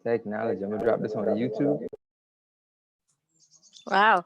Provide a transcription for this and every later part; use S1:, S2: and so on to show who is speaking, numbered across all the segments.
S1: Technology. I'm gonna drop this on YouTube.
S2: Wow.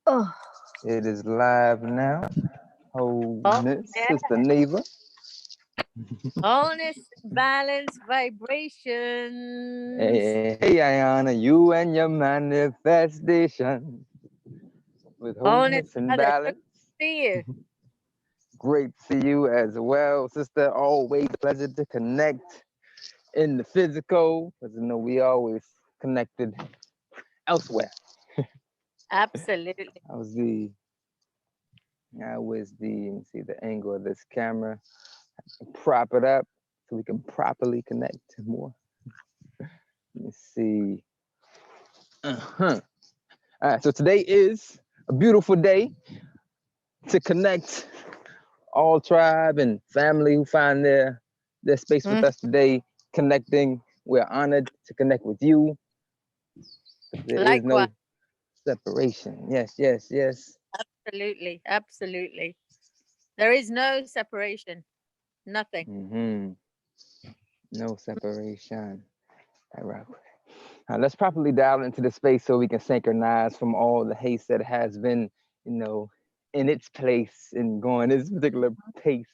S2: Oh.
S1: It is live now.
S2: Oh,
S1: Wholeness,
S2: yeah.
S1: Sister Neva.
S2: Wholeness, balance, vibrations.
S1: Hey, Ayana, you and your manifestation with
S2: Wholeness,
S1: wholeness and
S2: brother. So good
S1: balance.
S2: to see you.
S1: Great to see you as well, sister. Always a pleasure to connect in the physical, because you know we always connected elsewhere.
S2: Absolutely.
S1: That was the, let me see the angle of this camera. Prop it up so we can properly connect more. Let me see. Uh-huh. All right, so today is a beautiful day to connect all tribe and family who find their space with us today, connecting. We're honored to connect with you. There is
S2: Likewise.
S1: no separation. Yes, yes, yes.
S2: Absolutely. Absolutely. There is no separation. Nothing.
S1: Mm-hmm. No separation. All right. Let's properly dial into the space so we can synchronize from all the haste that has been, you know, in its place and going this particular pace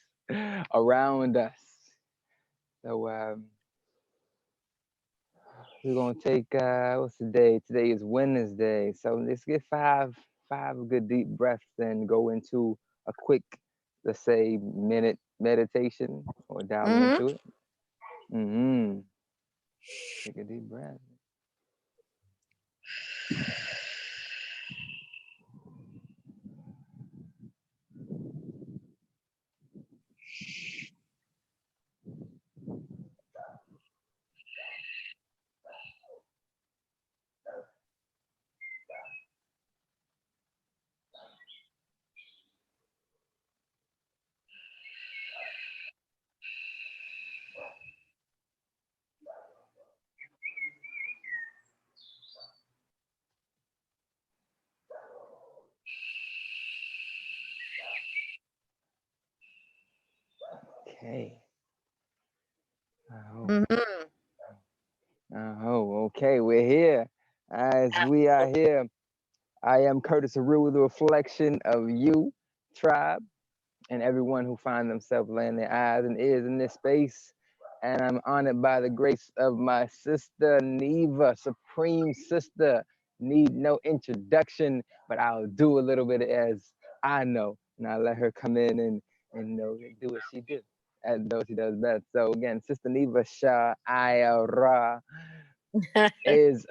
S1: around us. So we're gonna take what's the day? Today is Wednesday. So let's get five good deep breaths and go into a quick, let's say, minute meditation or dialing into it. Mm-hmm. Take a deep breath. Okay.
S2: Mm-hmm.
S1: Oh, okay. We're here. As we are here, I am Curtis Aru, the reflection of you, tribe, and everyone who find themselves laying their eyes and ears in this space. And I'm honored by the grace of my sister Neva, Supreme Sister. Need no introduction, but I'll do a little bit as I know. And I'll let her come in and you know, do what she do. And though she does best. So again, Sister Neva Shah Ayara is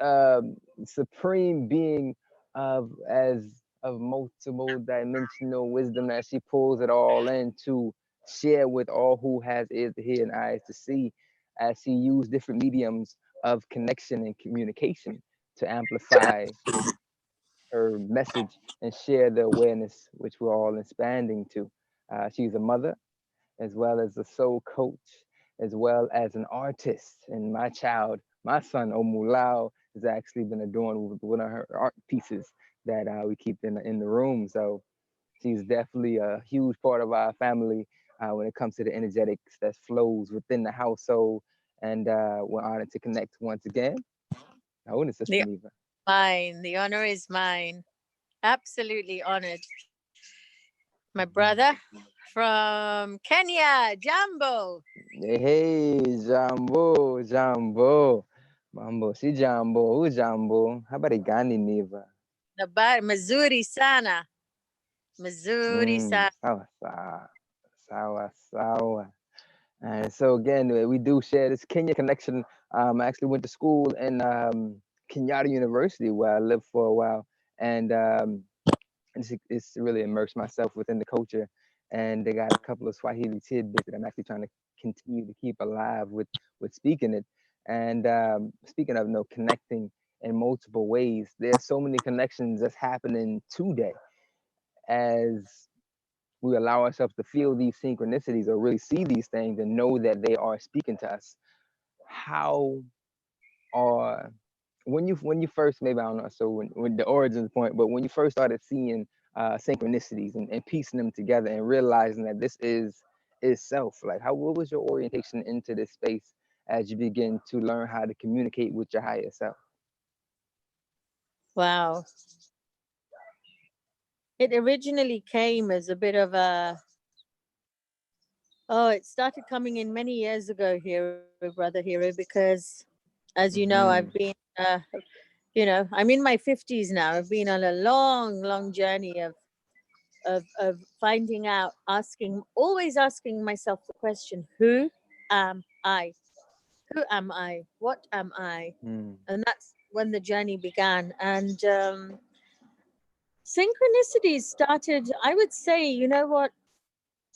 S1: supreme being of as of multiple dimensional wisdom that she pulls it all in to share with all who has ears to hear and eyes to see, as she used different mediums of connection and communication to amplify her message and share the awareness which we're all expanding to. She's a mother as well as a soul coach, as well as an artist. And my son Omulao, has actually been adorned with one of her art pieces that we keep in the room. So she's definitely a huge part of our family when it comes to the energetics that flows within the household. And we're honored to connect once again. I own it, Sister
S2: The
S1: Neva.
S2: mine. The honor is mine. Absolutely honored. My brother from Kenya, Jambo.
S1: Hey, Jambo, Jambo. Mambo, si Jambo, who Jambo? Habari gani Neva?
S2: Mazuri sana. Mazuri sana.
S1: Sawa sawa, sawa sawa. And so again, we do share this Kenya connection. I actually went to school in Kenyatta University where I lived for a while, and it's really immersed myself within the culture. And they got a couple of Swahili tidbits that I'm actually trying to continue to keep alive with speaking it. And speaking of connecting in multiple ways, there's so many connections that's happening today as we allow ourselves to feel these synchronicities or really see these things and know that they are speaking to us. How are when you first, maybe I don't know, so when the origins point, but when you first started seeing synchronicities and piecing them together and realizing that this is self, like what was your orientation into this space as you begin to learn how to communicate with your higher self?
S2: Wow. It originally came as a bit of it started coming in many years ago, Hero, Brother Hero, because as you know, I've
S1: Mm-hmm.
S2: been, I'm in my 50s now. I've been on a long, long journey of finding out, always asking myself the question, who am I? Who am I? What am I?
S1: Mm-hmm.
S2: And that's when the journey began. And synchronicities started, I would say, you know what?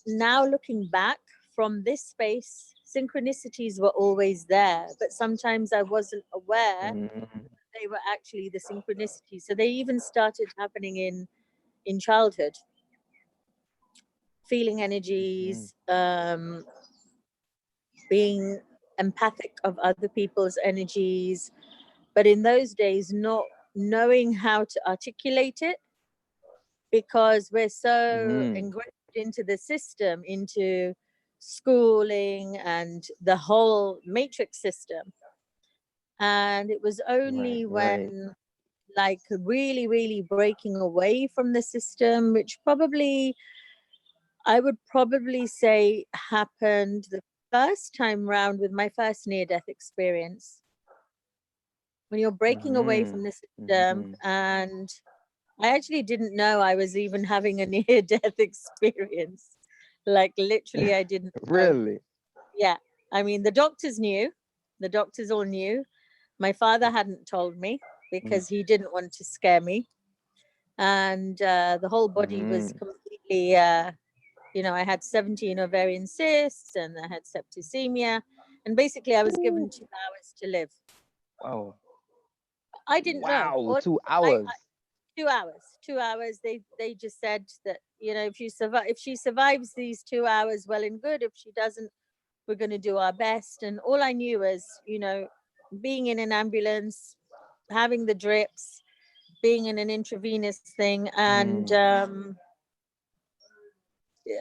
S2: Now looking back from this space, synchronicities were always there, but sometimes I wasn't aware they were actually the synchronicities. So they even started happening in childhood, feeling
S1: Mm-hmm.
S2: energies, being empathic of other people's energies, but in those days not knowing how to articulate it because we're so
S1: Mm-hmm.
S2: ingrained into the system, into schooling and the whole matrix system. And it was
S1: Right,
S2: only
S1: right.
S2: when, like, really, really breaking away from the system, which probably, I would probably say happened the first time round with my first near death experience. When you're breaking away
S1: Mm-hmm.
S2: from the system,
S1: Mm-hmm.
S2: and I actually didn't know I was even having a near death experience. Like, literally, I didn't know.
S1: Really?
S2: Yeah. I mean, the doctors knew, the doctors all knew. My father hadn't told me because he didn't want to scare me. And the whole body was
S1: Mm-hmm.
S2: completely, I had 17 ovarian cysts and I had septicemia. And basically, I was given 2 hours to live.
S1: Wow.
S2: I didn't know.
S1: Wow,
S2: Or
S1: two
S2: I
S1: hours.
S2: 2 hours. 2 hours. They just said that, if you survive, if she survives these 2 hours, well and good. If she doesn't, we're going to do our best. And all I knew was, being in an ambulance, having the drips, being in an intravenous thing, and
S1: Mm.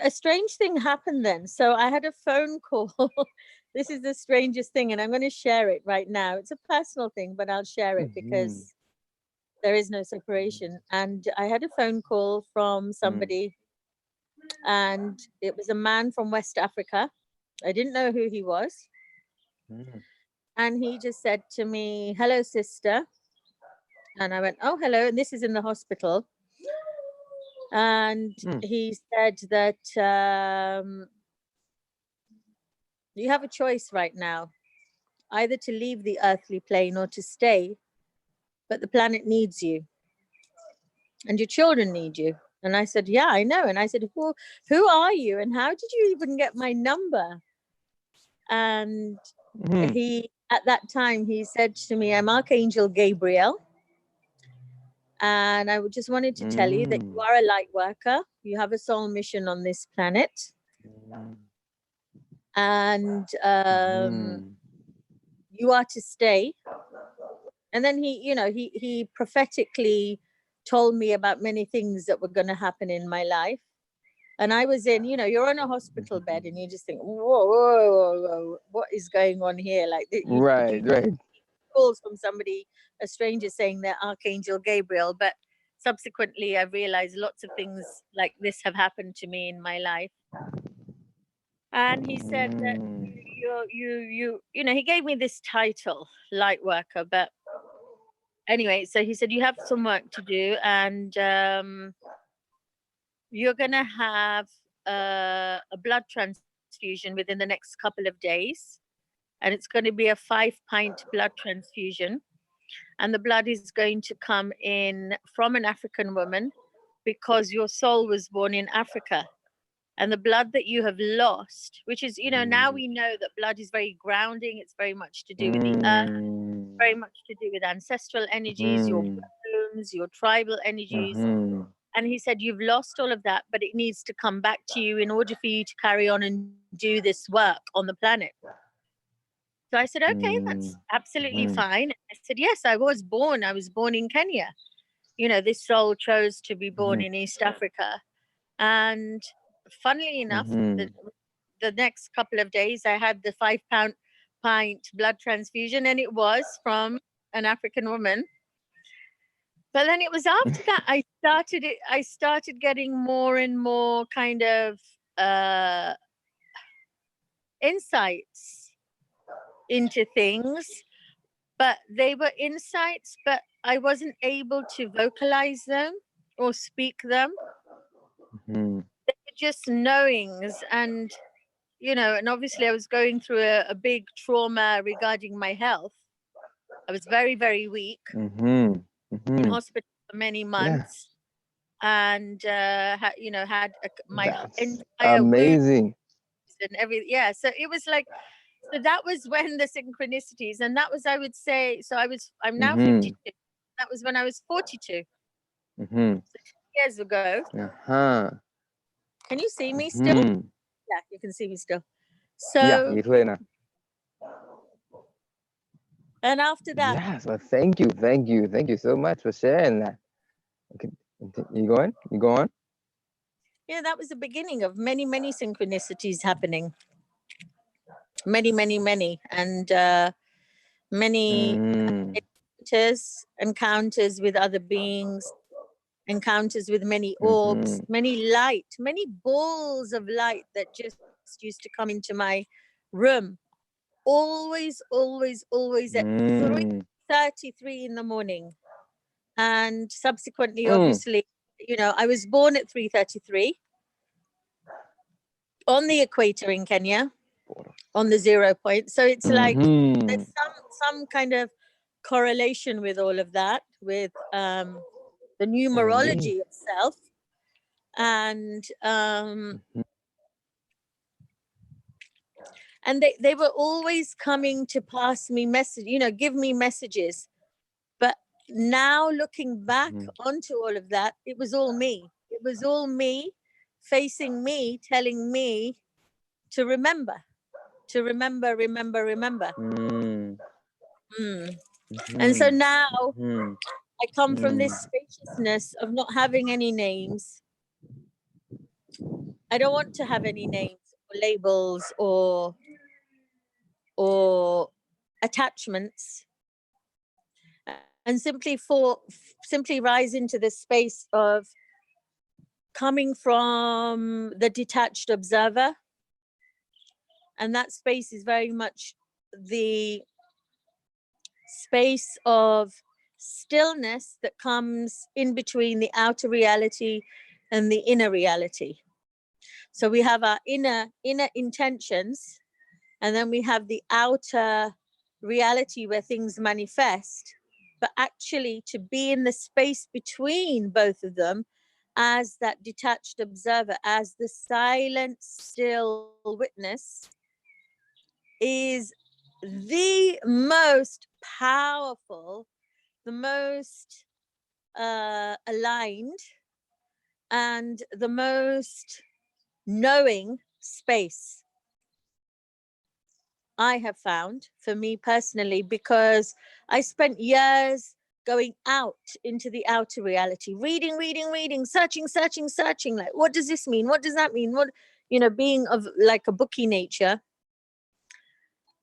S2: a strange thing happened then. So I had a phone call. This is the strangest thing, and I'm going to share it right now. It's a personal thing, but I'll share it
S1: Mhm.
S2: because there is no separation. And I had a phone call from
S1: Mm.
S2: somebody, and it was a man from West Africa. I didn't know who he was.
S1: Mm.
S2: And he just said to me, "Hello, sister." And I went, "Oh, hello." And this is in the hospital. And
S1: Mm.
S2: he said that you have a choice right now, either to leave the earthly plane or to stay, but the planet needs you and your children need you. And I said, "Yeah, I know." And I said, who are you? And how did you even get my number? And
S1: Mhm.
S2: at that time, he said to me, "I'm Archangel Gabriel. And I just wanted to tell you that you
S1: Mm.
S2: are a light worker. You have a soul mission on this planet.
S1: Mm.
S2: And
S1: Mhm.
S2: you are to stay." And then he prophetically told me about many things that were going to happen in my life. And I was in, you're on a hospital bed and you just think, whoa, whoa, whoa, whoa, what is going on here? Like
S1: Right,
S2: you
S1: right.
S2: calls from somebody, a stranger, saying they're Archangel Gabriel. But subsequently, I realized lots of things like this have happened to me in my life. And he said that
S1: Mm.
S2: he gave me this title, light worker. But anyway, so he said, you have some work to do, and you're gonna have a blood transfusion. transfusion within the next couple of days. And it's going to be a 5-pint blood transfusion. And the blood is going to come in from an African woman because your soul was born in Africa. And the blood that you have lost, which is, you know, now we know that blood is very grounding. It's very much to do with the earth, very much to do with ancestral energies, your wombs, your tribal energies. And he said, you've lost all of that, but it needs to come back to you in order for you to carry on and do this work on the planet. So I said, okay, that's absolutely fine. I said, yes, I was born in Kenya. You know, this soul chose to be born in East Africa. And funnily enough, the next couple of days, I had the 5-pint blood transfusion, and it was from an African woman. But then it was after that I started getting more and more kind of insights into things, but they were insights, but I wasn't able to vocalize them or speak them. They were just knowings. And you know, and obviously I was going through a big trauma regarding my health. I was very, very weak, in hospital for many months, and you know, had my entire
S1: amazing
S2: and everything. Yeah, so it was like, so that was when the synchronicities, and that was, I would say, so I'm now 52. That was when I was 42. 6 years ago. Can you see me still? Yeah, you can see me still. So
S1: yeah, you're clear now.
S2: And after that,
S1: yes, well, thank you so much for sharing that. Okay, you go on.
S2: Yeah, that was the beginning of many, many synchronicities happening. Many, many, many, and many encounters with other beings, encounters with many orbs, many light, many balls of light that just used to come into my room. Always at 3:33 in the morning. And subsequently, obviously, you know, I was born at 3:33 on the equator in Kenya, on the 0 point. So it's like there's some kind of correlation with all of that, with the numerology itself. And they were always coming to pass me message, you know, give me messages. But now looking back onto all of that, it was all me. It was all me, facing me, telling me to remember, remember. And so now I come from this spaciousness of not having any names. I don't want to have any names or labels or attachments, and simply rise into this space of coming from the detached observer. And that space is very much the space of stillness that comes in between the outer reality and the inner reality. So we have our inner intentions, and then we have the outer reality where things manifest. But actually, to be in the space between both of them as that detached observer, as the silent, still witness, is the most powerful, the most aligned, and the most knowing space I have found for me personally, because I spent years going out into the outer reality, reading, searching, like, what does this mean? What does that mean? What, you know, being of like a bookie nature,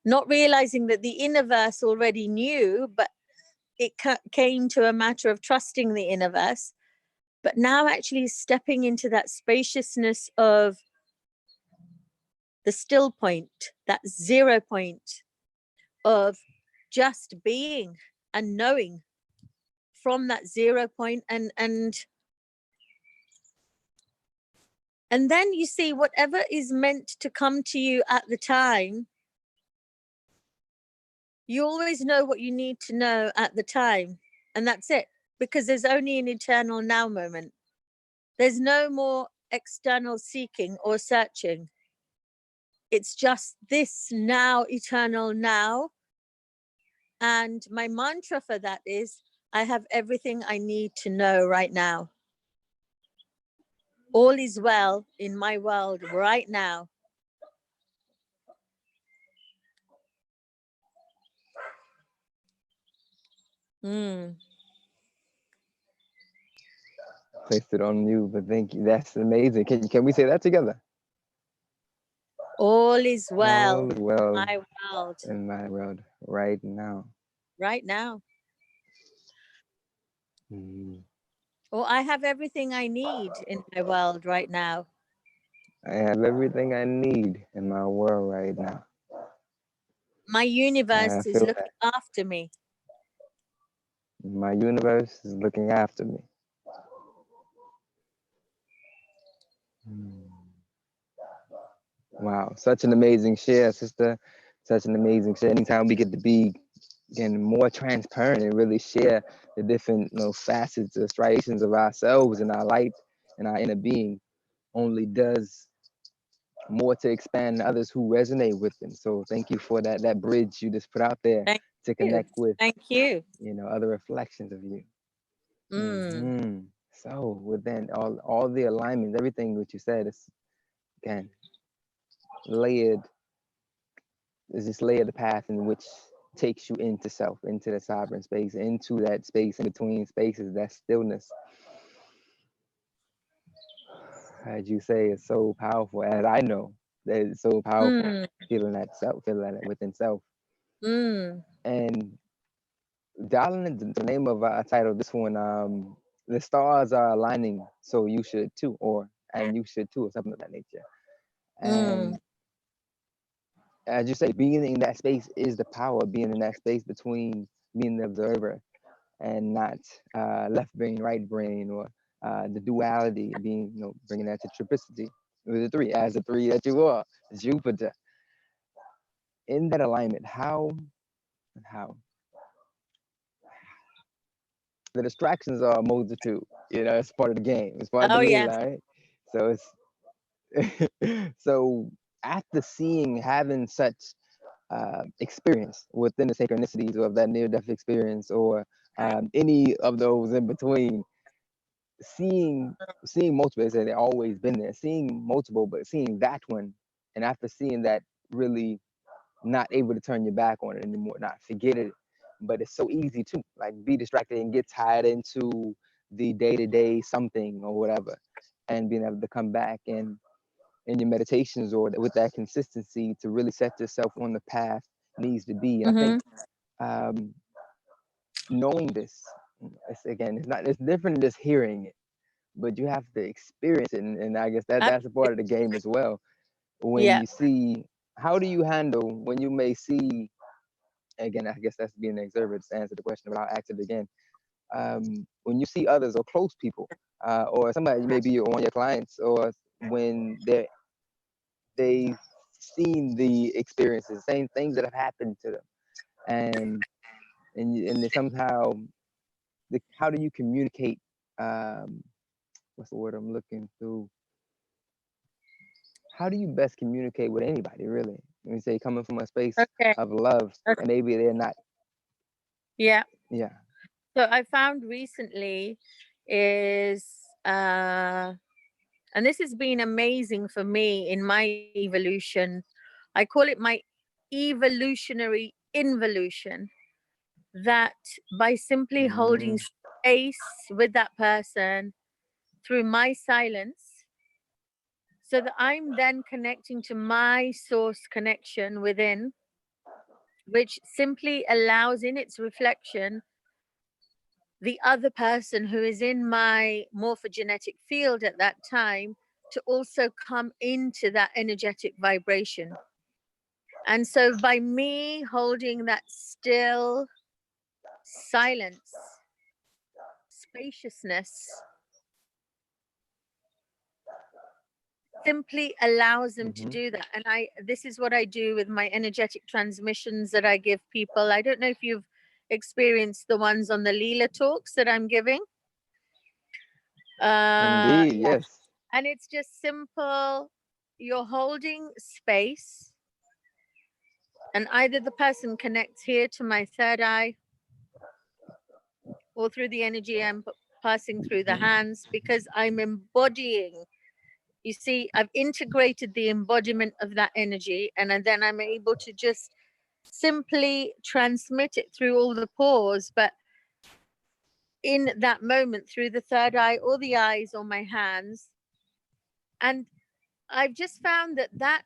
S2: not realizing that the innerverse already knew, but it came to a matter of trusting the innerverse. But now actually stepping into that spaciousness of the still point, that 0 point of just being and knowing from that 0 point, and And then you see whatever is meant to come to you at the time, you always know what you need to know at the time. And that's it, because there's only an eternal now moment. There's no more external seeking or searching. It's just this now, eternal now. And my mantra for that is, I have everything I need to know right now. All is well in my world right now.
S1: Placed it on you, but thank you. That's amazing. Can we say that together?
S2: All is well,
S1: All is well
S2: my world
S1: in my world right now.
S2: right now.
S1: Mm.
S2: Or I have everything I need in my world right now.
S1: I have everything I need in my world right now.
S2: My universe is
S1: feel
S2: looking after me.
S1: My universe is looking after me. Mm. Wow, such an amazing share, sister. Such an amazing share. Anytime we get to be again more transparent and really share the different facets or striations of ourselves and our light and our inner being, only does more to expand others who resonate with them. So thank you for that bridge you just put out there
S2: Thank
S1: to
S2: you.
S1: connect with
S2: Thank you.
S1: other reflections of you.
S2: Mm.
S1: So within all the alignments, everything that you said is again layered. Is just layered the path in which takes you into self, into the sovereign space, into that space in between spaces, that stillness. As you say, it's so powerful, and I know that it's so powerful. Feeling that self, feeling that within self. And darling, the name of our title, this one, the stars are aligning, so you should too, and you should too, or something of that nature. And as you say, being in that space is the power. Being in that space between being the observer and not left brain, right brain, or the duality, being bringing that to triplicity with the three, as the three that you are, Jupiter. In that alignment, how the distractions are a multitude. It's part of the game. It's part of the game, right? So it's so after having such experience within the synchronicities of that near-death experience, or any of those in between, seeing multiple, as they've always been there, seeing multiple, but seeing that one, and after seeing that, really not able to turn your back on it anymore, not forget it. But it's so easy to be distracted and get tied into the day-to-day something or whatever, and being able to come back and in your meditations or with that consistency to really set yourself on the path needs to be. And I think knowing this, it's different than just hearing it, but you have to experience it. And I guess that's a part of the game as well. When you see, how do you handle when you may see, again, I guess that's being an observer to answer the question, but I'll ask it again. When you see others or close people, or somebody maybe one of your clients, or when they've seen the experiences, same things that have happened to them, and somehow, how do you communicate? What's the word I'm looking through? How do you best communicate with anybody, really? When you say coming from a space of love, and maybe they're not.
S2: Yeah.
S1: Yeah.
S2: So I found recently is, and this has been amazing for me in my evolution. I call it my evolutionary involution. That by simply holding space with that person through my silence, so that I'm then connecting to my source connection within, which simply allows in its reflection the other person who is in my morphogenetic field at that time to also come into that energetic vibration. And so by me holding that still silence, spaciousness, simply allows them to
S1: Mhm.
S2: do that. And this is what I do with my energetic transmissions that I give people. I don't know if you've experienced the ones on the Leela talks that I'm giving.
S1: Indeed,
S2: Yeah.
S1: yes.
S2: And it's just simple. You're holding space, and either the person connects here to my third eye or through the energy I'm passing through the
S1: Mhm.
S2: hands, because I'm embodying. You see, I've integrated the embodiment of that energy, and then I'm able to just simply transmit it through all the pores, but in that moment through the third eye or the eyes or my hands. And I've just found that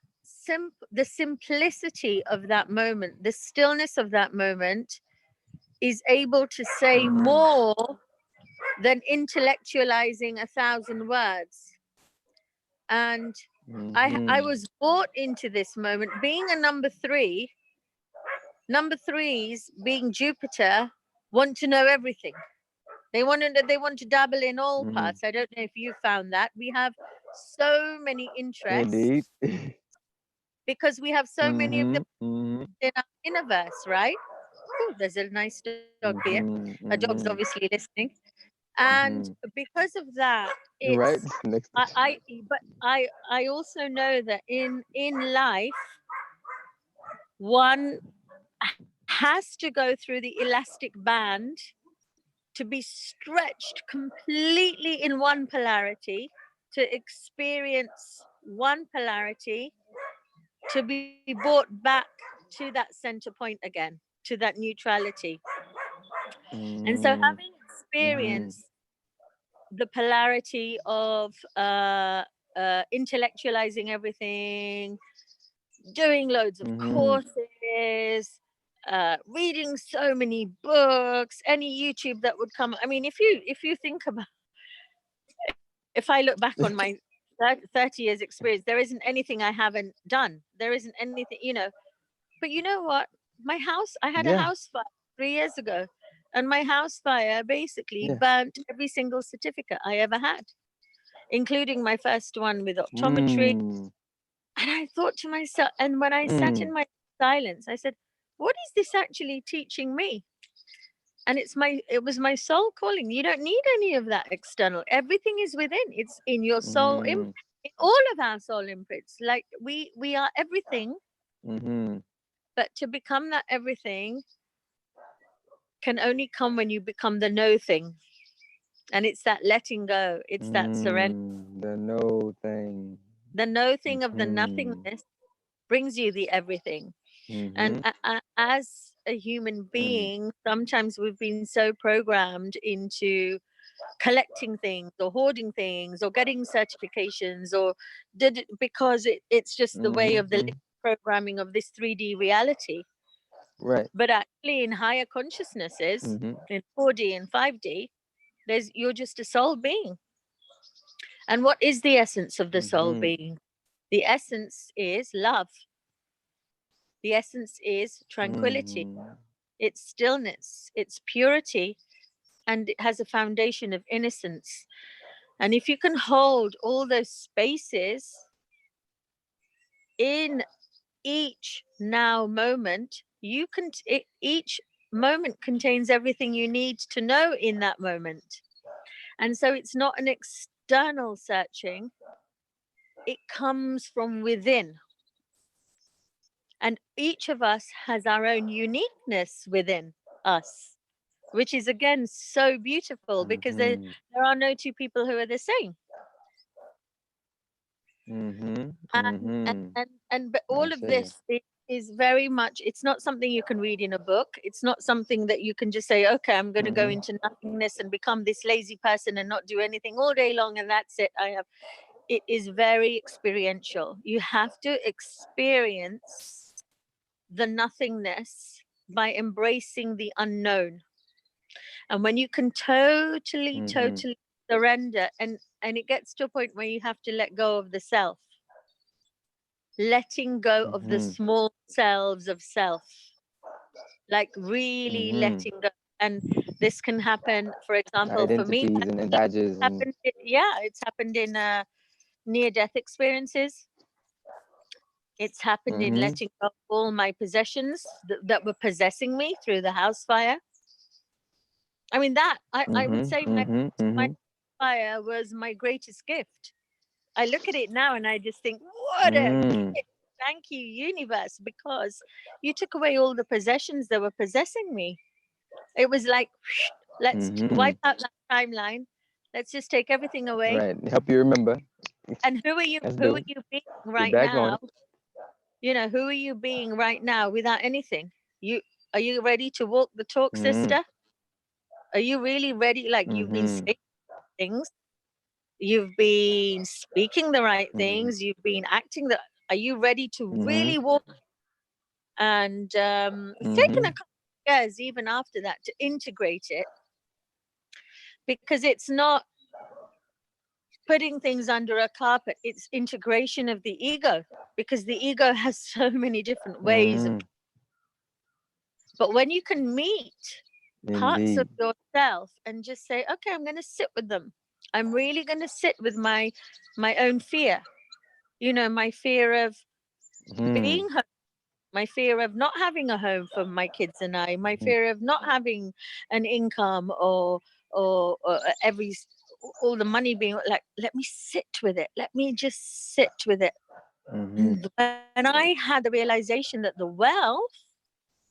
S2: the simplicity of that moment, the stillness of that moment, is able to say
S1: Mhm.
S2: more than intellectualizing 1,000 words. And I
S1: Mhm.
S2: was brought into this moment being a number three. Number threes, being Jupiter, want to know everything. They want to dabble in all
S1: Mhm.
S2: parts. I don't know if you found that. We have so many interests
S1: Indeed.
S2: because we have so many of them
S1: Mhm. Mhm.
S2: in our universe, right? Oh, there's a nice dog here.
S1: Mhm.
S2: A dog's
S1: Mhm.
S2: obviously listening. And
S1: Mhm.
S2: because of that,
S1: Right.
S2: it's
S1: Next.
S2: I also know that in life one has to go through the elastic band to be stretched completely in one polarity, to experience one polarity, to be brought back to that center point again, to that neutrality. And so
S1: Mhm.
S2: having
S1: Mhm.
S2: experienced the polarity of intellectualizing everything, doing loads of
S1: Mhm.
S2: courses, reading so many books, any YouTube that would come. I mean, if you think about, if I look back on my 30 years experience, there isn't anything I haven't done. There isn't anything, But you know what? I had a
S1: Yeah.
S2: house fire 3 years ago, and my house fire basically
S1: Yeah.
S2: burnt every single certificate I ever had, including my first one with optometry.
S1: Mm.
S2: And I thought to myself, and when I sat
S1: Mm.
S2: in my silence, I said, what is this actually teaching me? And it was my soul calling. You don't need any of that external. Everything is within. It's in your soul,
S1: Mm.
S2: in all of our soul imprints. Like we are everything,
S1: Mhm.
S2: but to become that everything can only come when you become the no thing. And it's that letting go. It's that surrender.
S1: The no thing.
S2: The no thing of the
S1: Mhm.
S2: nothingness brings you the everything. And
S1: Mhm.
S2: as a human
S1: Mm.
S2: being, sometimes we've been so programmed into collecting things or hoarding things or getting certifications or did it because it's just the way of the
S1: Mhm.
S2: programming of this 3D reality.
S1: Right.
S2: But actually in higher consciousnesses,
S1: Mhm.
S2: in 4D and 5D, you're just a soul being. And what is the essence of the soul
S1: Mhm.
S2: being? The essence is love. The essence is tranquility.
S1: Mhm.
S2: It's stillness, it's purity, and it has a foundation of innocence. And if you can hold all those spaces in each now moment, each moment contains everything you need to know in that moment. And so it's not an external searching, it comes from within. And each of us has our own uniqueness within us, which is again so beautiful because
S1: Mhm.
S2: there are no two people who are the same.
S1: Mhm.
S2: and and
S1: Mhm.
S2: but
S1: I
S2: all of
S1: see.
S2: this is very much, it's not something you can read in a book. It's not something that you can just say, okay, I'm going to go
S1: Mhm.
S2: into nothingness and become this lazy person and not do anything all day long and that's it. It is very experiential. You have to experience the nothingness by embracing the unknown. And when you can
S1: Mhm.
S2: totally surrender, and it gets to a point where you have to let go of the self, letting go of the
S1: Mhm.
S2: small selves of self, like really
S1: Mhm.
S2: letting go. And this can happen, for example, for me,
S1: Identities and badges and
S2: happened, yeah, it's happened in near-death experiences. It's happened in
S1: Mm-hmm.
S2: letting go of all my possessions that were possessing me through the house fire. I mean, that I would say my
S1: Mm-hmm.
S2: fire was my greatest gift. I look at it now and I just think, what a
S1: Mm-hmm.
S2: gift. Thank you, universe, because you took away all the possessions that were possessing me. It was like, let's wipe out that timeline. Let's just take everything away.
S1: Right. Help you remember.
S2: And who are you?
S1: Let's
S2: Who
S1: do
S2: are
S1: it.
S2: you being
S1: Get
S2: right
S1: back on
S2: now?
S1: it.
S2: You know, who are you being right now without anything? Are you ready to walk the talk,
S1: Mm-hmm.
S2: sister? Are you really ready? Like you've been
S1: Mm-hmm.
S2: saying things, you've been speaking the right
S1: Mm-hmm.
S2: things, you've been acting the. Are you ready to
S1: Mm-hmm.
S2: really walk? And it's taken a couple of years even after that to integrate it, because it's not putting things under a carpet, it's integration of the ego, because the ego has so many different ways of. But when you can meet parts of
S1: Indeed.
S2: yourself and just say, okay, I'm going to sit with them, I'm really going to sit with my own fear, you know, my fear of being home, my fear of not having a home for my kids and I, my fear of not having an income or every all the money being like, let me sit with it, let me just sit with it.
S1: Mm-hmm.
S2: And I had the realization that the wealth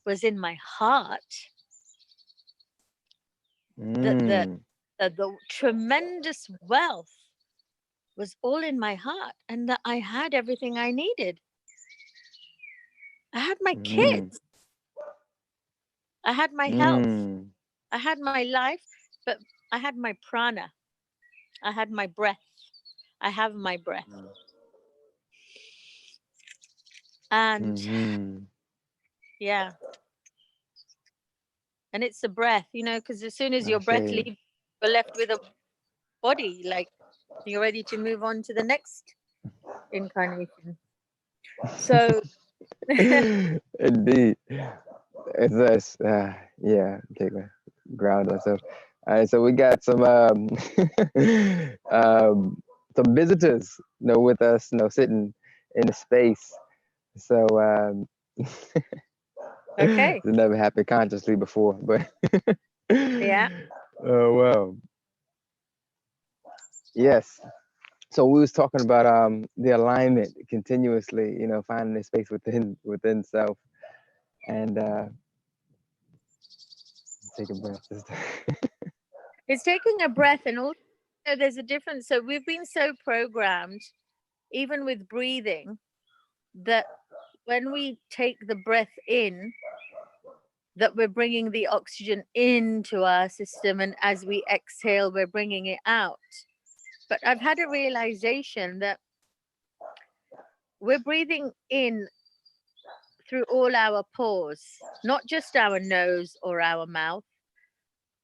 S2: was in my heart, that the tremendous wealth was all in my heart, and that I had everything I needed. I had my kids, I had my health, I had my life, but I had my prana, I had my breath, I have my breath. And yeah, and it's a breath, you know, because as soon as your breath leaves, you're left with a body, like you're ready to move on to the next incarnation. So
S1: Indeed. It's us. Yeah, okay, ground ourselves. All right, so we got some some visitors, you know, with us, you know, sitting in the space. So
S2: okay,
S1: it never happened consciously before, but
S2: yeah,
S1: oh wow. Yes. So we was talking about the alignment continuously, you know, finding the space within self, and take a breath.
S2: it's taking a breath. And also there's a difference. So we've been so programmed, even with breathing, that when we take the breath in, that we're bringing the oxygen into our system, and as we exhale, we're bringing it out. But I've had a realization that we're breathing in through all our pores, not just our nose or our mouth,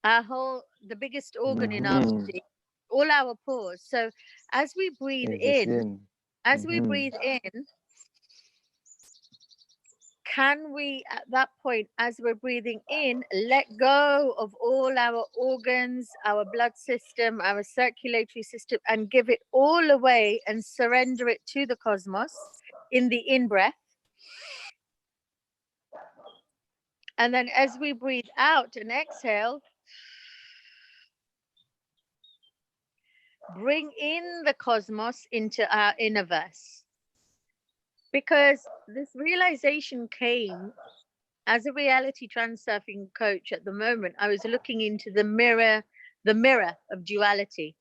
S2: the biggest organ in our body, all our pores. So as we breathe in, can we at that point, as we're breathing in, let go of all our organs, our blood system, our circulatory system, and give it all away and surrender it to the cosmos in the in-breath? And then as we breathe out and exhale, bring in the cosmos into our innerverse. Because this realization came as a reality transurfing coach. At the moment, I was looking into the mirror of duality.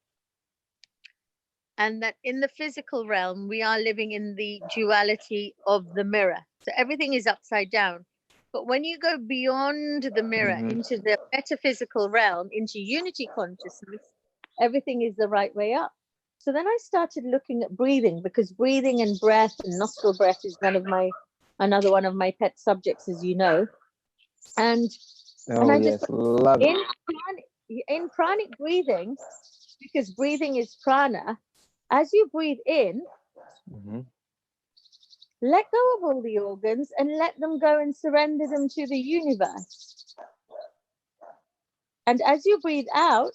S2: And that in the physical realm, we are living in the duality of the mirror. So everything is upside down. But when you go beyond the mirror into the metaphysical realm, into unity consciousness, everything is the right way up. So then I started looking at breathing, because breathing and breath and nostril breath is another one of my pet subjects, as you know. And I just
S1: love it.
S2: In pranic breathing, because breathing is prana, as you breathe in, let go of all the organs and let them go and surrender them to the universe. And as you breathe out,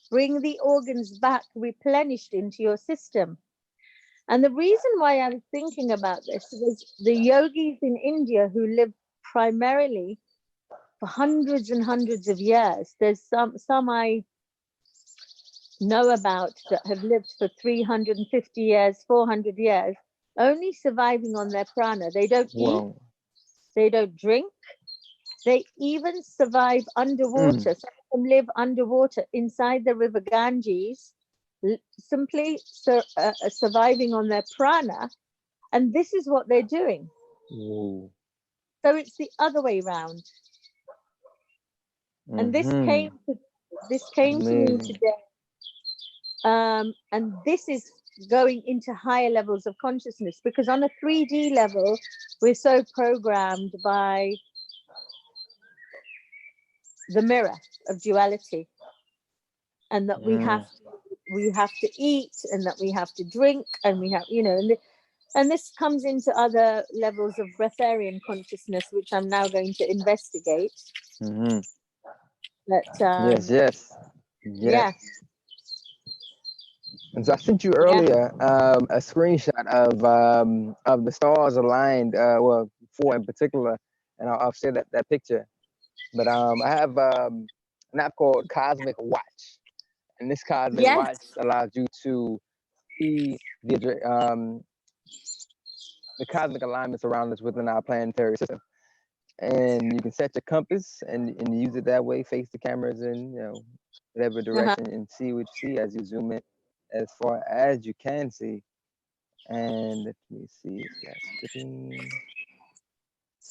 S2: bring the organs back replenished into your system. And the reason why I was thinking about this was the yogis in India who live primarily for hundreds and hundreds of years. There's some I know about that have lived for 350 years, 400 years, only surviving on their prana. They don't eat, they don't drink, they even survive underwater. Some of them live underwater inside the river Ganges, simply surviving on their prana. And this is what they're doing.
S1: Whoa.
S2: So it's the other way around. And this came to me today. And this is going into higher levels of consciousness, because on a 3D level, we're so programmed by the mirror of duality, and that we have to eat, and that we have to drink, and we have, you know, and this comes into other levels of breatharian consciousness, which I'm now going to investigate. But
S1: yes.
S2: yeah.
S1: And so I sent you earlier a screenshot of the stars aligned, well, 4 in particular, and I'll share that picture. But I have an app called Cosmic Watch, and this Cosmic Watch allows you to see the cosmic alignments around us within our planetary system. And you can set your compass and use it that way, face the cameras in, you know, whatever direction, and see what you see as you zoom in as far as you can see. And let me see, skipping.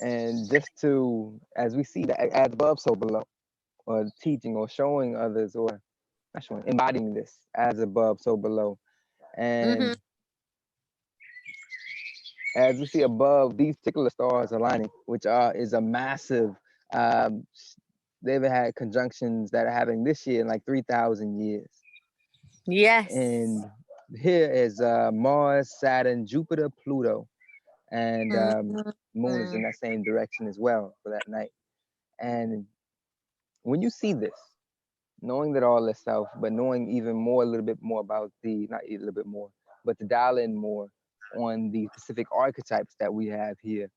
S1: And just to, as we see that as above, so below, or teaching or showing others, or not showing, embodying this as above, so below. And as we see above, these particular stars aligning, which is a massive, they've had conjunctions that are happening this year in like 3,000 years.
S2: Yes.
S1: And here is Mars, Saturn, Jupiter, Pluto, and Moon is in that same direction as well for that night. And when you see this, knowing that all is self, but knowing even more, a little bit more about not a little bit more, but to dial in more on the specific archetypes that we have here.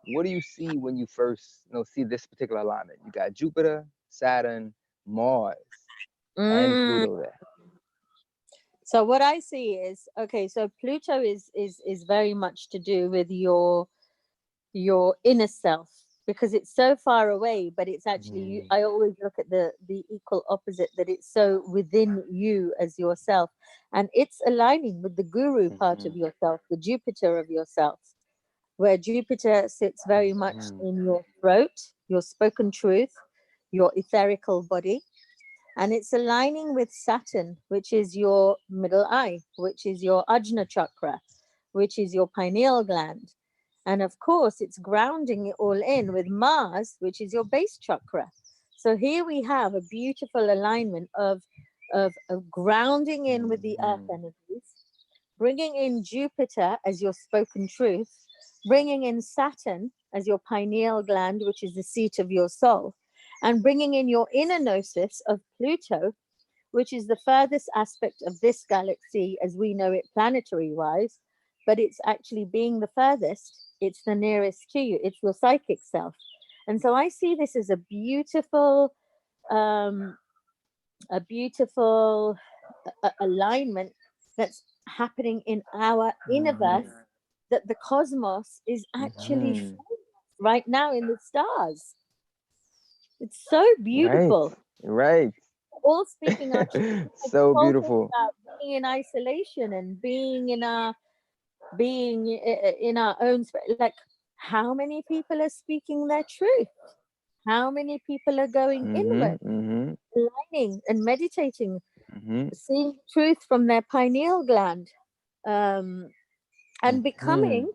S1: What do you see when you first see this particular alignment? You got Jupiter, Saturn, Mars, and Pluto there.
S2: So what I see is, okay, so Pluto is very much to do with your inner self, because it's so far away, but it's actually, I always look at the equal opposite, that it's so within you as yourself, and it's aligning with the guru part of yourself, the Jupiter of yourself, where Jupiter sits very much in your throat, your spoken truth, your etherical body. And it's aligning with Saturn, which is your middle eye, which is your Ajna chakra, which is your pineal gland. And of course, it's grounding it all in with Mars, which is your base chakra. So here we have a beautiful alignment of grounding in with the earth energies, bringing in Jupiter as your spoken truth, bringing in Saturn as your pineal gland, which is the seat of your soul, and bringing in your inner gnosis of Pluto, which is the furthest aspect of this galaxy as we know it planetary-wise, but it's actually being the furthest, it's the nearest to you, it's your psychic self. And so I see this as a beautiful alignment that's happening in our universe, that the cosmos is actually right now in the stars. It's so beautiful.
S1: Right.
S2: All speaking our truth.
S1: So beautiful.
S2: About being in isolation and being in our own, like, how many people are speaking their truth? How many people are going inward, aligning and meditating, seeing truth from their pineal gland, and becoming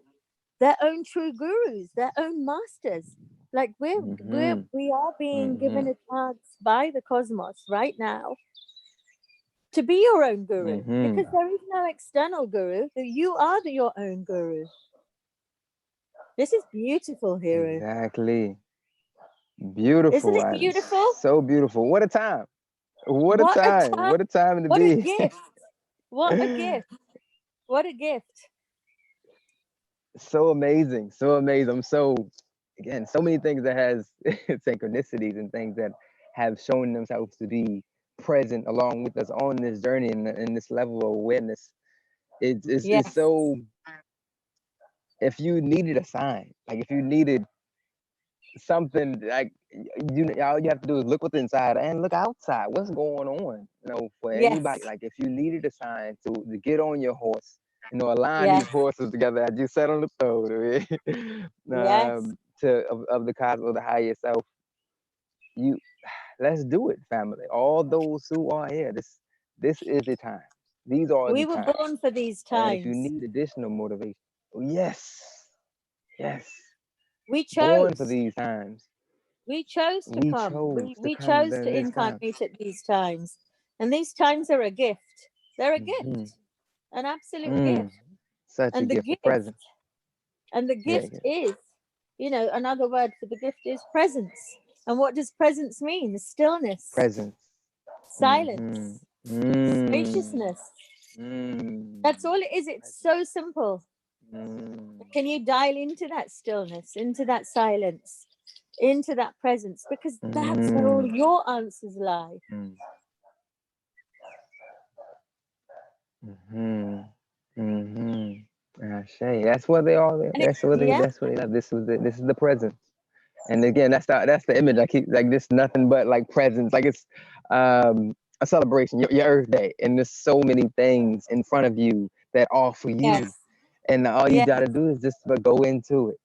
S2: their own true gurus, their own masters. Like we are being given a chance by the cosmos right now to be your own guru, because there is no external guru. You are your own guru. This is beautiful, Hiru.
S1: Exactly. Beautiful.
S2: Isn't it beautiful?
S1: So beautiful. What a time. What a
S2: What a
S1: time.
S2: time.
S1: What a time to
S2: What a
S1: be.
S2: gift. What a gift. What a gift.
S1: So amazing. So amazing. I'm so, again, so many things that has synchronicities and things that have shown themselves to be present along with us on this journey and in this level of awareness. It's
S2: Yes.
S1: so, if you needed a sign, like if you needed something, like all you have to do is look what's inside and look outside. What's going on? For
S2: Yes.
S1: anybody, like if you needed a sign to get on your horse, align
S2: Yes.
S1: these horses together as you sat on the throne,
S2: Yes.
S1: of the cosmos, the higher self. You let's do it, family. All those who are here, this is the time. These are
S2: We
S1: the
S2: were
S1: times.
S2: born for these
S1: And if you
S2: times.
S1: need additional motivation, yes, yes,
S2: We
S1: born for
S2: chose.
S1: these times.
S2: We chose to
S1: We
S2: come.
S1: chose to
S2: We
S1: come
S2: chose to
S1: in this time.
S2: incarnate at these times. And these times are a gift. They're a
S1: Mm-hmm.
S2: gift, an absolute gift.
S1: Such a
S2: And the
S1: gift of
S2: gift,
S1: presence.
S2: and the
S1: Yeah,
S2: gift is, another word for the gift is presence. And what does presence mean? Stillness,
S1: presence.
S2: silence, spaciousness. That's all it is. It's so simple. Can you dial into that stillness, into that silence, into that presence? Because that's where all your answers lie.
S1: That's what they are. That's what they.
S2: Yeah,
S1: That's what they are. This is the presence. And again, that's the image I keep, like, this nothing but like presence. Like it's a celebration, your Earth Day, and there's so many things in front of you that are for you.
S2: yes,
S1: And all you
S2: yes,
S1: gotta do is just but go into it,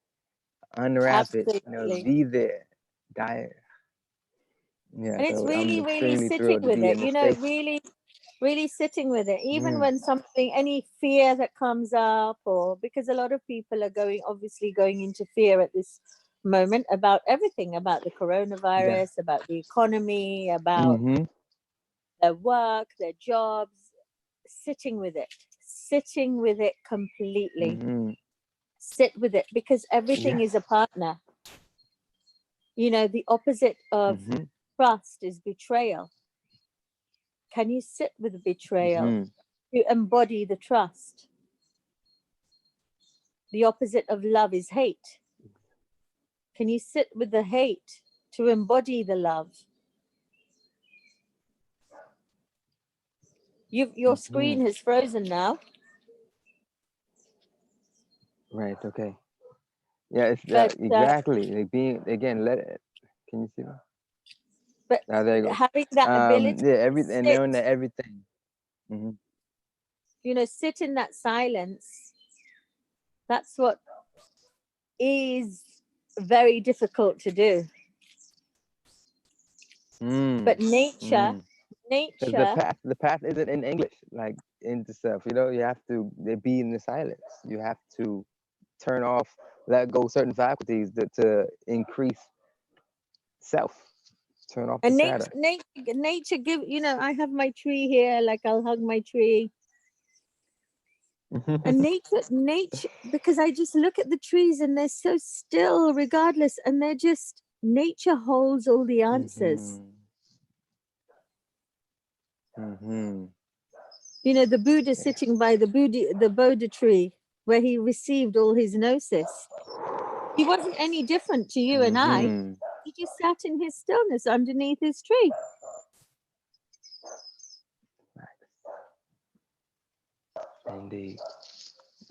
S1: unwrap it,
S2: absolutely.
S1: be there, diet. Yeah,
S2: And it's
S1: so I'm
S2: really, really
S1: extremely
S2: sitting
S1: thrilled to
S2: with
S1: be
S2: it,
S1: in this space.
S2: really, really sitting with it. Even when something, any fear that comes up, or because a lot of people are obviously going into fear at this moment about everything, about the coronavirus, about the economy, about their work, their jobs, sitting with it completely. Sit with it, because everything is a partner. The opposite of trust is betrayal. Can you sit with betrayal to embody the trust? The opposite of love is hate. Can you sit with the hate to embody the love? Your screen has frozen now.
S1: Right. Okay. Yeah. It's
S2: But
S1: exactly like being again. Let it. Can you see that?
S2: but
S1: There you go.
S2: having that ability
S1: Yeah.
S2: to
S1: And
S2: sit,
S1: knowing that everything.
S2: sit in that silence. That's what is very difficult to do. But nature,
S1: the path isn't in English, like into self. You have to be in the silence. You have to turn off, let go certain faculties to increase self. Turn off the
S2: and
S1: chatter.
S2: nature give. I have my tree here. Like, I'll hug my tree. And nature, because I just look at the trees and they're so still regardless, and they're just, nature holds all the answers. The Buddha sitting by the Bodhi tree, where he received all his gnosis. He wasn't any different to you and I. He just sat in his stillness underneath his tree.
S1: Indeed.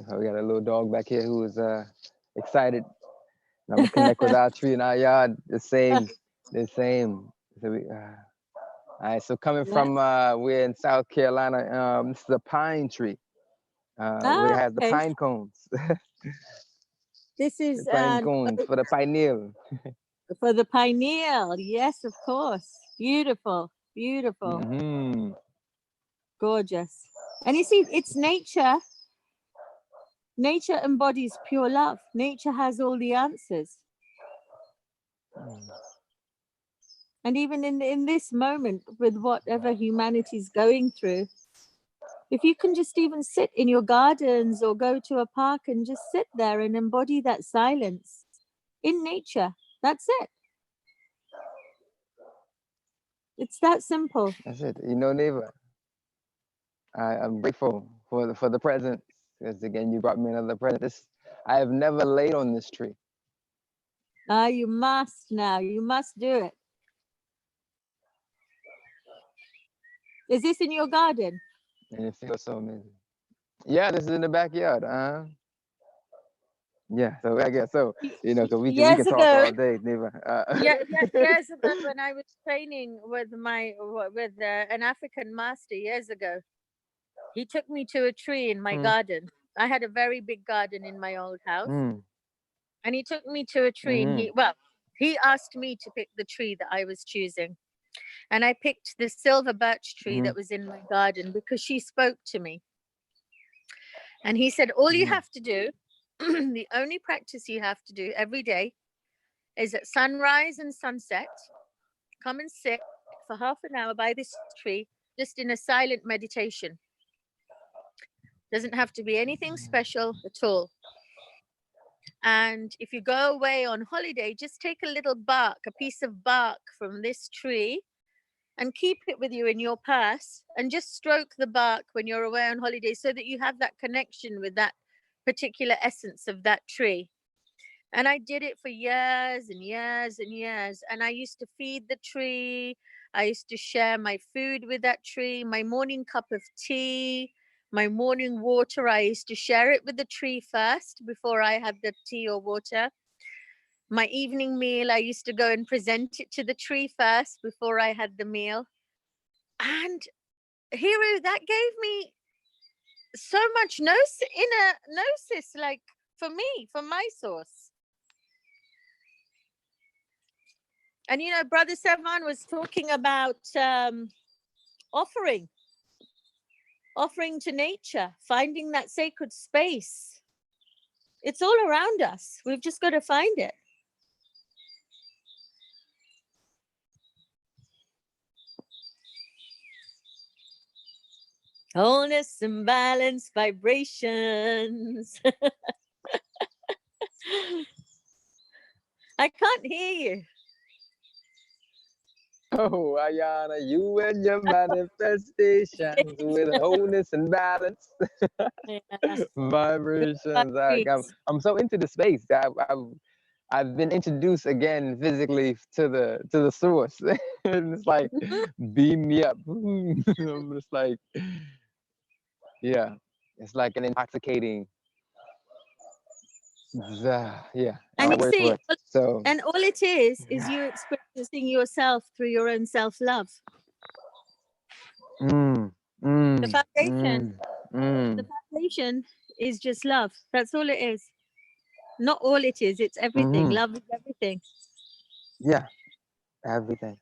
S1: So we got a little dog back here who is excited. I'm gonna connect with our tree in our yard. The same. So we, all right. So coming from we're in South Carolina. This is a pine tree. Where it has the pine cones.
S2: This is
S1: pine cones for the pineal.
S2: For the pineal, yes, of course. Beautiful, beautiful, gorgeous. And you see, it's nature. Nature embodies pure love. Nature has all the answers. And even in this moment, with whatever humanity's going through, if you can just even sit in your gardens or go to a park and just sit there and embody that silence in nature, that's it. It's that simple.
S1: That's it. You know, Neva, I'm grateful for the present. Because again, you brought me another present. I have never laid on this tree.
S2: Ah, you must now. You must do it. Is this in your garden?
S1: And it feels so amazing. Yeah, this is in the backyard. Yeah, so I guess so. You know, so we can
S2: Years
S1: talk
S2: ago,
S1: all day, Neva.
S2: years ago, when I was training with an African master years ago, he took me to a tree in my
S1: Mm,
S2: garden. I had a very big garden in my old house,
S1: mm,
S2: and he took me to a tree, and
S1: mm,
S2: he asked me to pick the tree that I was choosing, and I picked the silver birch tree
S1: mm,
S2: that was in my garden because she spoke to me, and he said, all you
S1: mm,
S2: have to do, the only practice you have to do every day is at sunrise and sunset, come and sit for half an hour by this tree, just in a silent meditation. Doesn't have to be anything special at all. And if you go away on holiday, just take a little bark, a piece of bark from this tree, and keep it with you in your purse, and just stroke the bark when you're away on holiday so that you have that connection with that particular essence of that tree. And I did it for years and years and years. And I used to feed the tree. I used to share my food with that tree, my morning cup of tea, my morning water. I used to share it with the tree first before I had the tea or water. My evening meal, I used to go and present it to the tree first before I had the meal. And Hero, that gave me so much inner gnosis, like for me, for my source. And Brother Sevan was talking about offering to nature, finding that sacred space. It's all around us. We've just got to find it. Wholeness and balance vibrations. I can't hear you.
S1: Oh, Ayana, you and your manifestations with wholeness and balance,
S2: Yeah.
S1: vibrations. I'm so into the space. I've been introduced again physically to the source, and it's like beam me up. I'm just like, yeah, it's like an intoxicating. Yeah,
S2: And you
S1: word for
S2: see,
S1: it. So
S2: and all it is you experiencing yourself through your own self-love.
S1: mm,
S2: The
S1: mm,
S2: foundation,
S1: mm, mm.
S2: the foundation is just love. That's all it is. Not all it is. It's everything.
S1: Mm-hmm.
S2: Love is everything.
S1: Yeah, everything,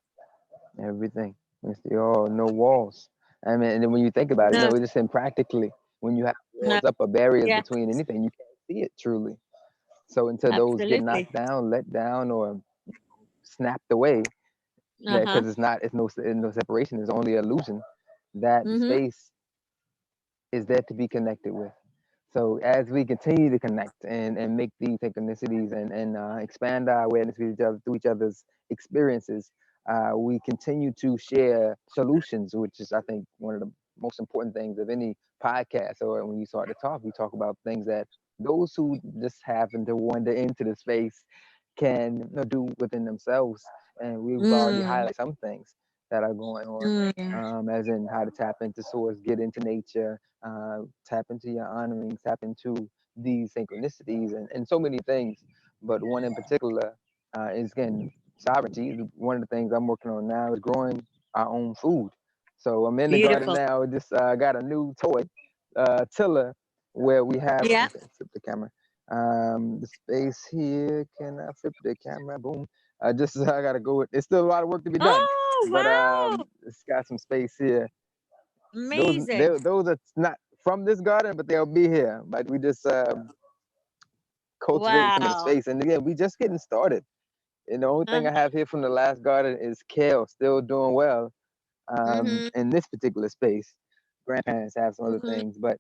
S1: everything. It's no walls. I mean, and then when you think about it,
S2: No,
S1: just saying practically, when you have
S2: no.
S1: walls up or barriers
S2: Yeah,
S1: between anything, you can't see it truly. So until those get
S2: absolutely.
S1: knocked down, let down, or snapped away, that
S2: Uh-huh.
S1: because it's no separation, it's only illusion. That
S2: Mm-hmm.
S1: space is there to be connected with. So as we continue to connect and make these synchronicities and expand our awareness with each other through each other's experiences, we continue to share solutions, which is I think one of the most important things of any podcast. Or when you start to talk, we talk about things that those who just happen to wander into the space can do within themselves. And we've already
S2: Mm,
S1: highlighted some things that are going on,
S2: mm.
S1: as in how to tap into source, get into nature, tap into your honoring, tap into these synchronicities and so many things. But one in particular is again sovereignty. One of the things I'm working on now is growing our own food. So I'm in the garden
S2: Beautiful.
S1: now. Just got a new toy, tiller, where we have
S2: Yeah.
S1: okay, flip the camera. The space here. Can I flip the camera? Boom. Just I gotta go. It's still a lot of work to be done,
S2: Oh,
S1: but
S2: wow.
S1: it's got some space here.
S2: Amazing.
S1: Those are not from this garden, but they'll be here. But we just cultivating some of the
S2: Wow.
S1: space, and again, we just getting started. And the only thing I
S2: Uh-huh.
S1: have here from the last garden is kale, still doing well
S2: Mm-hmm.
S1: in this particular space. Grandparents have some other
S2: Mm-hmm.
S1: things, but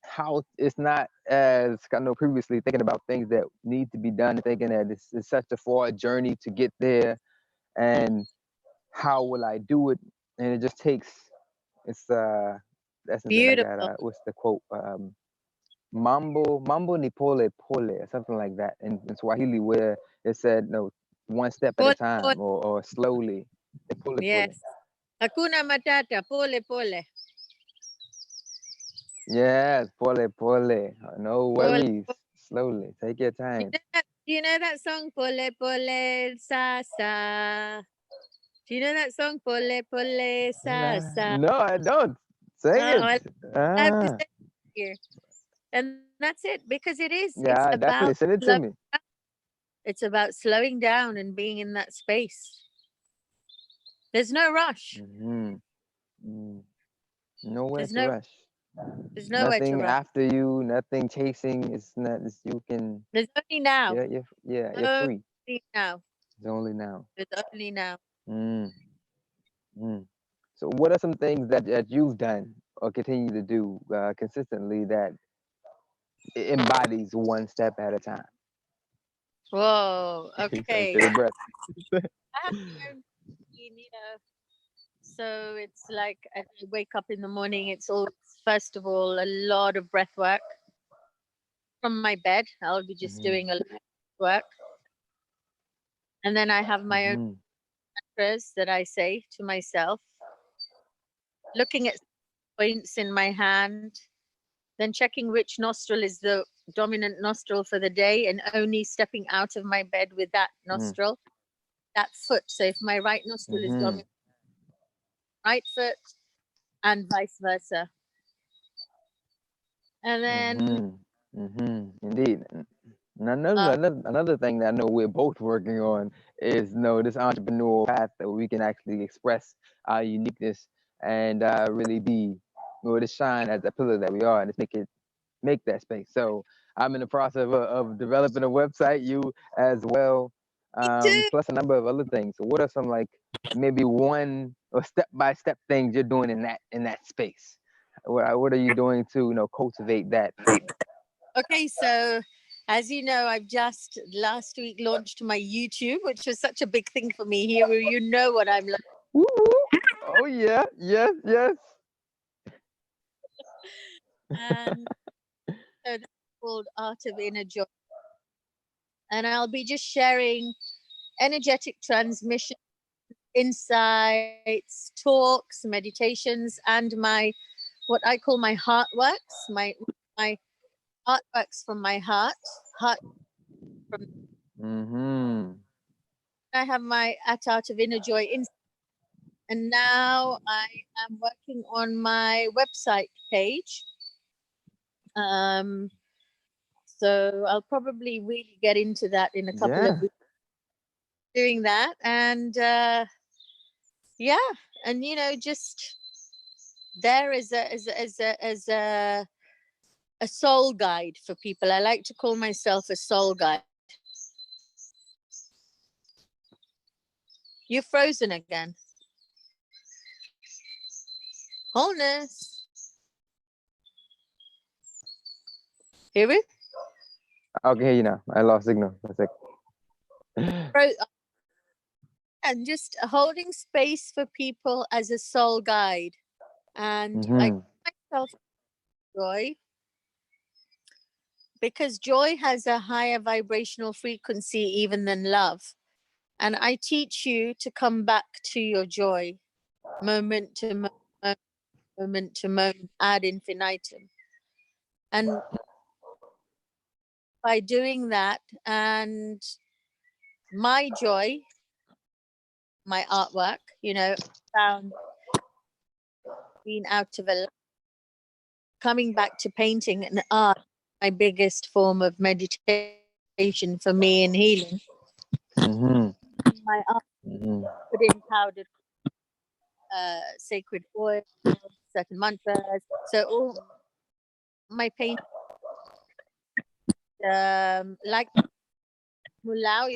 S1: how it's not as I know previously thinking about things that need to be done, thinking that it's such a far journey to get there, and how will I do it? And it just takes, it's the essence that I got.
S2: Beautiful.
S1: What's the quote? Mambo ni pole pole, or something like that in Swahili, where it said, no, one step at a
S2: Pole,
S1: time,
S2: pole.
S1: or slowly. Pole pole.
S2: Yes. Hakuna matata. Pole, pole.
S1: Yes, pole pole. No
S2: Pole.
S1: worries. Slowly. Take your time.
S2: Do you know that song? Pole, pole, sa, sa. Do you know that song? Pole, pole, sa, sa.
S1: No, I don't. Sing
S2: Oh,
S1: it.
S2: I have to
S1: Ah,
S2: say it here. And that's it, because it is. It's
S1: yeah, definitely
S2: about
S1: send it to me.
S2: it's about slowing down and being in that space. There's no rush.
S1: Mm-hmm. Nowhere
S2: There's
S1: to
S2: no
S1: rush.
S2: there's nowhere to
S1: Nothing
S2: rush.
S1: after you. Nothing chasing. It's not. It's, you can.
S2: There's only now.
S1: You're free.
S2: Only now.
S1: It's only now.
S2: There's only now.
S1: Mm, mm. So, what are some things that you've done or continue to do consistently that embodies one step at a time?
S2: Whoa.
S1: Take
S2: Okay.
S1: a breath.
S2: I have my own routine, you know. So it's like I wake up in the morning. It's all first of all a lot of breath work from my bed. I'll be just doing a lot of work, and then I have my own
S1: Mm-hmm.
S2: mantras that I say to myself, looking at points in my hand, then checking which nostril is the dominant nostril for the day, and only stepping out of my bed with that nostril, that foot. So if my right nostril is dominant, right foot, and vice versa. And then
S1: Indeed. And another thing that I know we're both working on is this entrepreneurial path that we can actually express our uniqueness and really be to shine as the pillar that we are, and just make that space. So I'm in the process of developing a website, you as well,
S2: too.
S1: plus a number of other things. So what are some, like, maybe one or step-by-step things you're doing in that space? What are you doing to cultivate that?
S2: Okay, so as you know, I've just last week launched my YouTube, which was such a big thing for me here, where you know what I'm like.
S1: Woo, woo. Oh yeah, yes, yes.
S2: And so that's called Art of Inner Joy. And I'll be just sharing energetic transmission, insights, talks, meditations, and my what I call my heart works, my artworks from my heart.
S1: Mm-hmm.
S2: I have my Art of Inner Joy and now I am working on my website page. So I'll probably really get into that in a couple of weeks. Doing that, and yeah, and just there is a soul guide for people. I like to call myself a soul guide. You're frozen again. Wholeness. Hear me?
S1: I can hear you now. I lost signal. That's like.
S2: And just holding space for people as a soul guide. And I call myself joy because joy has a higher vibrational frequency even than love. And I teach you to come back to your joy, moment to moment to moment, ad infinitum. And by doing that, and my joy, my artwork, found being out of coming back to painting and art, my biggest form of meditation for me and healing. My art put in powdered sacred oil, certain mantras. So all my paint, like Mulao,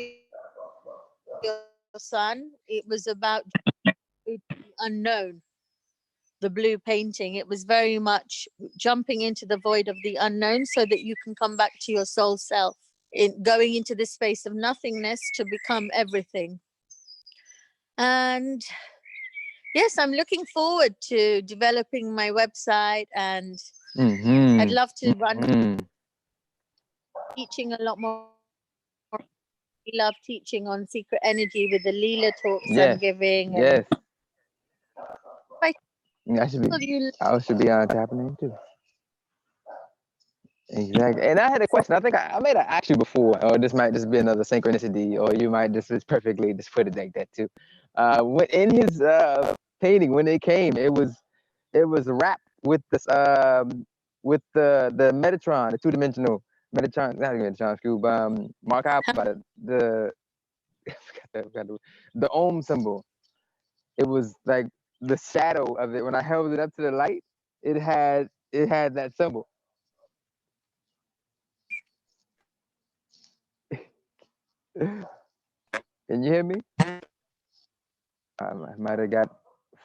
S2: your son, it was about the unknown. The blue painting, it was very much jumping into the void of the unknown so that you can come back to your soul self, in going into the space of nothingness to become everything. And yes, I'm looking forward to developing my website, and I'd love to run teaching a lot more. I love teaching on secret energy with the Leela talks I'm giving.
S1: Yes.
S2: I
S1: I should be tapping in too. Exactly. And I had a question. I think I might have asked you before, or this might just be another synchronicity, or you might just perfectly just put it like that too. When in his painting, when it came, it was wrapped with this with the Metatron, the two-dimensional Metatron, not Metatron cube, Mark out about the I forgot the Om symbol. It was like the shadow of it. When I held it up to the light, it had that symbol. Can you hear me? I might have got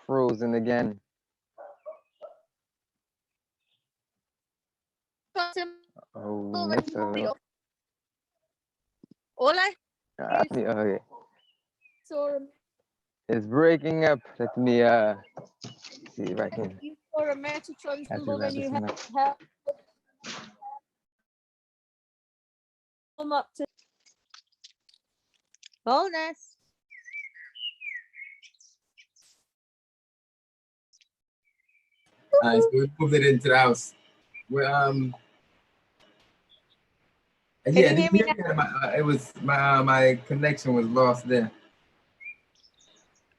S1: frozen again. Oh, that's
S2: all I
S1: okay.
S2: saw
S1: It's breaking up. Let me see if I can.
S2: you saw a Metatron symbol when you had come up to bonus.
S1: So we moved it into the house. We're
S2: Can you hear me
S1: now? It was my connection was lost there.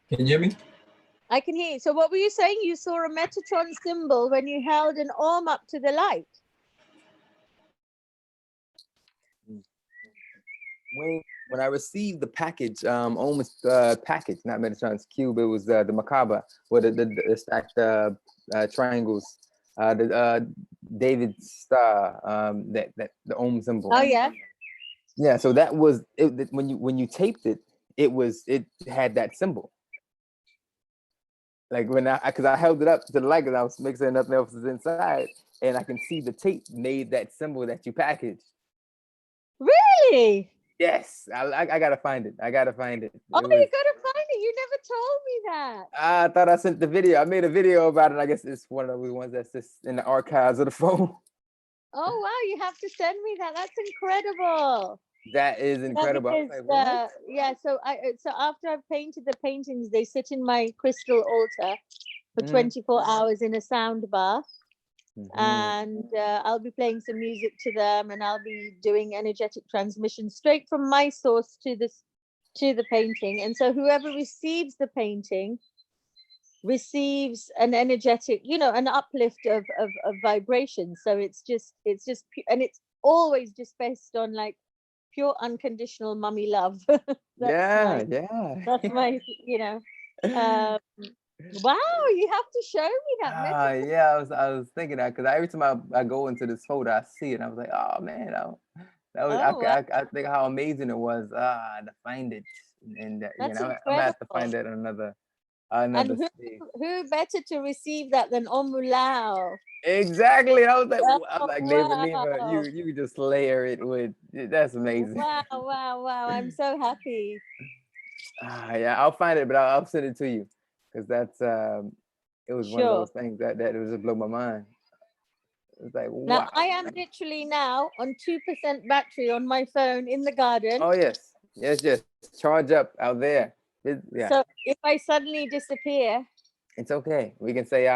S1: Can you hear me?
S2: I can hear you. So what were you saying? You saw a Metatron symbol when you held an arm up to the light.
S1: When I received the package, almost package, not Metatron's cube, it was the Macabre, where the stacked triangles, the David star, that the Om symbol.
S2: Oh yeah.
S1: Yeah, so that was it. When you taped it, it had that symbol. Like when because I held it up to the light, because I was mixing nothing else was inside, and I can see the tape made that symbol that you packaged.
S2: Really?
S1: Yes, I gotta find it. I gotta find it.
S2: Oh, you gotta find it. You never told me that.
S1: I thought I sent the video. I made a video about it. I guess it's one of the ones that's just in the archives of the phone.
S2: Oh wow, you have to send me that. That's incredible.
S1: That is incredible.
S2: Yeah, because, yeah, so after I've painted the paintings, they sit in my crystal altar for 24 hours in a sound bath. And I'll be playing some music to them, and I'll be doing energetic transmission straight from my source to the painting. And so whoever receives the painting receives an energetic, an uplift of vibration. So it's just and it's always just based on like pure unconditional mummy love. That's my wow, you have to show me that.
S1: Yeah, I was thinking that because every time I go into this photo, I see it, and I was like, oh man, I think how amazing it was to find it, and I'm gonna have to find it in another
S2: and who better to receive that than Omulao?
S1: Exactly. I was like, Neva, you just layer it with. That's amazing.
S2: Wow! I'm so happy.
S1: Yeah, I'll find it, but I'll send it to you because that's it was one of those things that it was just blow my mind. It's like, wow.
S2: Now I am literally now on 2% battery on my phone in the garden.
S1: Oh yes, charge up out there.
S2: So if I suddenly disappear,
S1: it's okay. We can say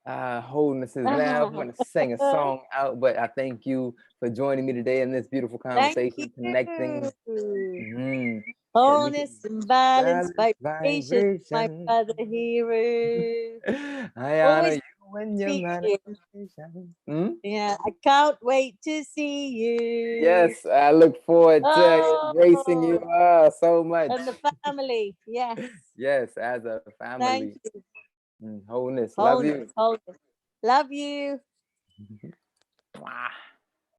S1: wholeness is now. We're gonna sing a song out, but I thank you for joining me today in this beautiful conversation, connecting.
S2: Wholeness and balance, vibration, my brother hero.
S1: I honor you when you're manifestation.
S2: Yeah, I can't wait to see you.
S1: Yes, I look forward to embracing you so much.
S2: And the family, yes.
S1: Yes, as a family.
S2: Thank you.
S1: Wholeness. Love you.
S2: Love you.
S1: Wow.